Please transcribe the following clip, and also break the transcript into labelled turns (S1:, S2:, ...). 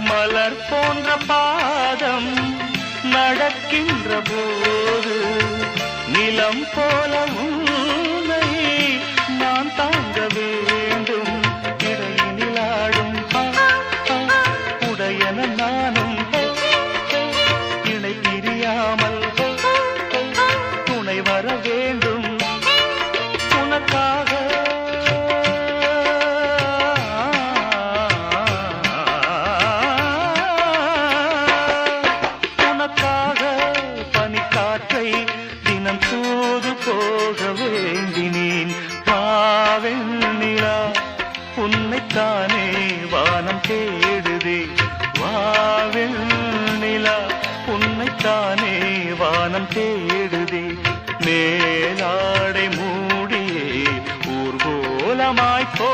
S1: மலர் போன்ற பாதம் நடக்கின்ற போது நிலம் போல உன்னை நான் தாங்க வேண்டும். இடையினில் ஆடும் உடையன நானும் இணை பிரியாமல் துணை வர வேண்டும். உனக்காக பனிக்காற்றை தினம் தூது போக வேண்டினேன். வாவெண்ணிலா உன்னைத்தானே வானம் தேடுதே. வாவெண்ணிலா உன்னைத்தானே வானம் தேடுதே. மேலாடை மூடியே ஊர்கோலமாய் போ